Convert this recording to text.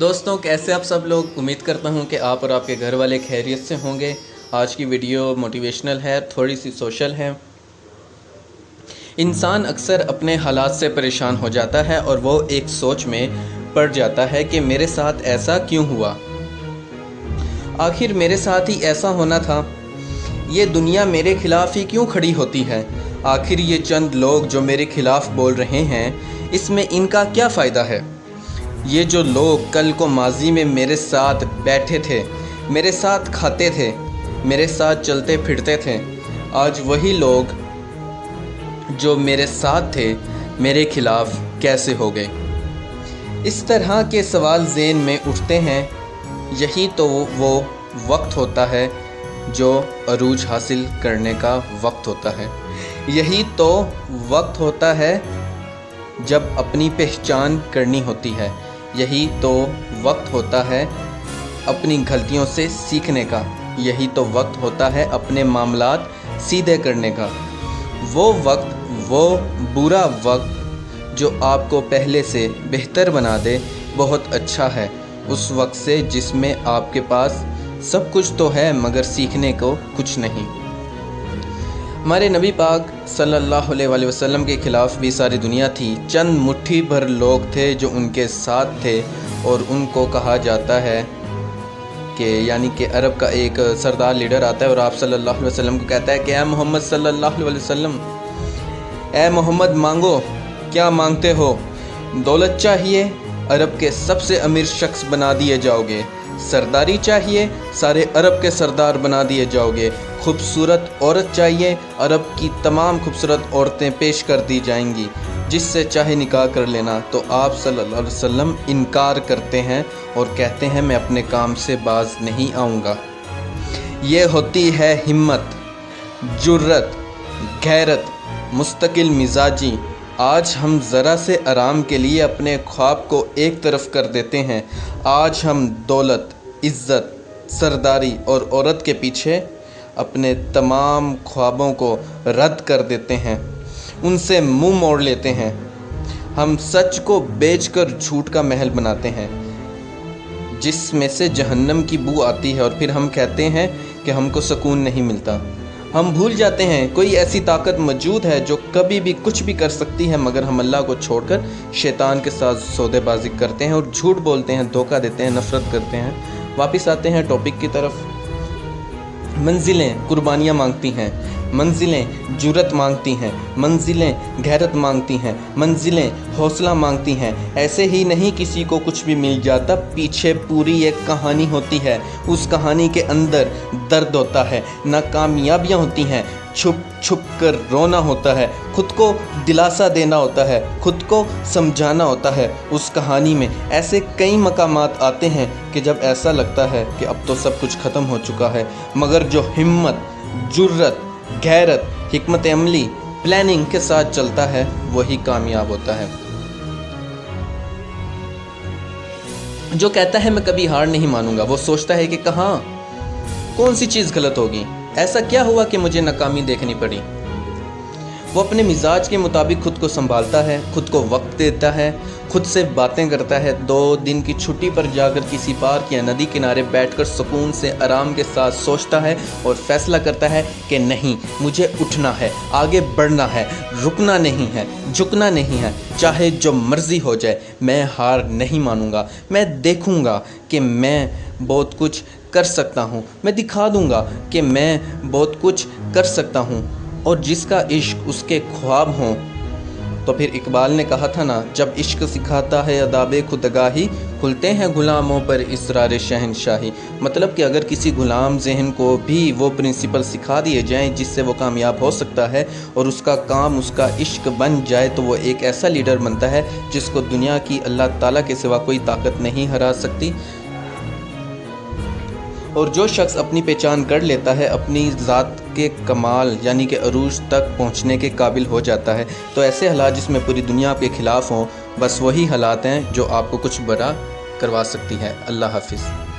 دوستوں کیسے آپ سب لوگ؟ امید کرتا ہوں کہ آپ اور آپ کے گھر والے خیریت سے ہوں گے۔ آج کی ویڈیو موٹیویشنل ہے، تھوڑی سی سوشل ہے۔ انسان اکثر اپنے حالات سے پریشان ہو جاتا ہے اور وہ ایک سوچ میں پڑ جاتا ہے کہ میرے ساتھ ایسا کیوں ہوا؟ آخر میرے ساتھ ہی ایسا ہونا تھا؟ یہ دنیا میرے خلاف ہی کیوں کھڑی ہوتی ہے؟ آخر یہ چند لوگ جو میرے خلاف بول رہے ہیں، اس میں ان کا کیا فائدہ ہے؟ یہ جو لوگ کل کو ماضی میں میرے ساتھ بیٹھے تھے، میرے ساتھ کھاتے تھے، میرے ساتھ چلتے پھرتے تھے، آج وہی لوگ جو میرے ساتھ تھے میرے خلاف کیسے ہو گئے؟ اس طرح کے سوال ذہن میں اٹھتے ہیں۔ یہی تو وہ وقت ہوتا ہے جو عروج حاصل کرنے کا وقت ہوتا ہے۔ یہی تو وقت ہوتا ہے جب اپنی پہچان کرنی ہوتی ہے۔ یہی تو وقت ہوتا ہے اپنی غلطیوں سے سیکھنے کا۔ یہی تو وقت ہوتا ہے اپنے معاملات سیدھے کرنے کا۔ وہ وقت، وہ برا وقت جو آپ کو پہلے سے بہتر بنا دے، بہت اچھا ہے اس وقت سے جس میں آپ کے پاس سب کچھ تو ہے مگر سیکھنے کو کچھ نہیں۔ ہمارے نبی پاک صلی اللہ علیہ وآلہ وسلم کے خلاف بھی ساری دنیا تھی۔ چند مٹھی بھر لوگ تھے جو ان کے ساتھ تھے، اور ان کو کہا جاتا ہے کہ یعنی کہ عرب کا ایک سردار لیڈر آتا ہے اور آپ صلی اللہ علیہ وسلم کو کہتا ہے کہ اے محمد صلی اللہ علیہ وسلم، اے محمد مانگو، کیا مانگتے ہو؟ دولت چاہیے؟ عرب کے سب سے امیر شخص بنا دیے جاؤ گے۔ سرداری چاہیے؟ سارے عرب کے سردار بنا دیے جاؤ گے۔ خوبصورت عورت چاہیے؟ عرب کی تمام خوبصورت عورتیں پیش کر دی جائیں گی، جس سے چاہے نکاح کر لینا۔ تو آپ صلی اللہ علیہ وسلم انکار کرتے ہیں اور کہتے ہیں میں اپنے کام سے باز نہیں آؤں گا۔ یہ ہوتی ہے ہمت، جرت، غیرت، مستقل مزاجی۔ آج ہم ذرا سے آرام کے لیے اپنے خواب کو ایک طرف کر دیتے ہیں۔ آج ہم دولت، عزت، سرداری اور عورت کے پیچھے اپنے تمام خوابوں کو رد کر دیتے ہیں، ان سے منہ موڑ لیتے ہیں۔ ہم سچ کو بیچ کر جھوٹ کا محل بناتے ہیں، جس میں سے جہنم کی بو آتی ہے، اور پھر ہم کہتے ہیں کہ ہم کو سکون نہیں ملتا۔ ہم بھول جاتے ہیں کوئی ایسی طاقت موجود ہے جو کبھی بھی کچھ بھی کر سکتی ہے، مگر ہم اللہ کو چھوڑ کر شیطان کے ساتھ سودے بازی کرتے ہیں اور جھوٹ بولتے ہیں، دھوکہ دیتے ہیں، نفرت کرتے ہیں۔ واپس آتے ہیں ٹاپک کی طرف۔ منزلیں قربانیاں مانگتی ہیں، منزلیں جرت مانگتی ہیں، منزلیں غیرت مانگتی ہیں، منزلیں حوصلہ مانگتی ہیں۔ ایسے ہی نہیں کسی کو کچھ بھی مل جاتا، پیچھے پوری ایک کہانی ہوتی ہے۔ اس کہانی کے اندر درد ہوتا ہے، ناکامیابیاں ہوتی ہیں، چھپ چھپ کر رونا ہوتا ہے، خود کو دلاسا دینا ہوتا ہے، خود کو سمجھانا ہوتا ہے۔ اس کہانی میں ایسے کئی مقامات آتے ہیں کہ جب ایسا لگتا ہے کہ اب تو سب کچھ ختم ہو چکا ہے، مگر جو ہمت، جرت، غیرت، حکمت عملی، پلاننگ کے ساتھ چلتا ہے وہی کامیاب ہوتا ہے۔ جو کہتا ہے میں کبھی ہار نہیں مانوں گا، وہ سوچتا ہے کہ کہاں کون سی چیز غلط ہوگی، ایسا کیا ہوا کہ مجھے ناکامی دیکھنی پڑی۔ وہ اپنے مزاج کے مطابق خود کو سنبھالتا ہے، خود کو وقت دیتا ہے، خود سے باتیں کرتا ہے۔ 2 دن کی چھٹی پر جا کر کسی پارک یا ندی کنارے بیٹھ کر سکون سے آرام کے ساتھ سوچتا ہے اور فیصلہ کرتا ہے کہ نہیں، مجھے اٹھنا ہے، آگے بڑھنا ہے، رکنا نہیں ہے، جھکنا نہیں ہے، چاہے جو مرضی ہو جائے، میں ہار نہیں مانوں گا۔ میں دیکھوں گا کہ میں بہت کچھ کر سکتا ہوں، میں دکھا دوں گا کہ میں بہت کچھ کر سکتا ہوں۔ اور جس کا عشق اس کے خواب ہوں، تو پھر اقبال نے کہا تھا نا، جب عشق سکھاتا ہے آداب خودآگاہی، کھلتے ہیں غلاموں پر اسرار شہنشاہی۔ مطلب کہ اگر کسی غلام ذہن کو بھی وہ پرنسپل سکھا دیے جائیں جس سے وہ کامیاب ہو سکتا ہے، اور اس کا کام اس کا عشق بن جائے، تو وہ ایک ایسا لیڈر بنتا ہے جس کو دنیا کی اللہ تعالیٰ کے سوا کوئی طاقت نہیں ہرا سکتی۔ اور جو شخص اپنی پہچان کر لیتا ہے، اپنی ذات کے کمال یعنی کہ عروج تک پہنچنے کے قابل ہو جاتا ہے، تو ایسے حالات جس میں پوری دنیا آپ کے خلاف ہوں، بس وہی حالات ہیں جو آپ کو کچھ بڑا کروا سکتی ہے۔ اللہ حافظ۔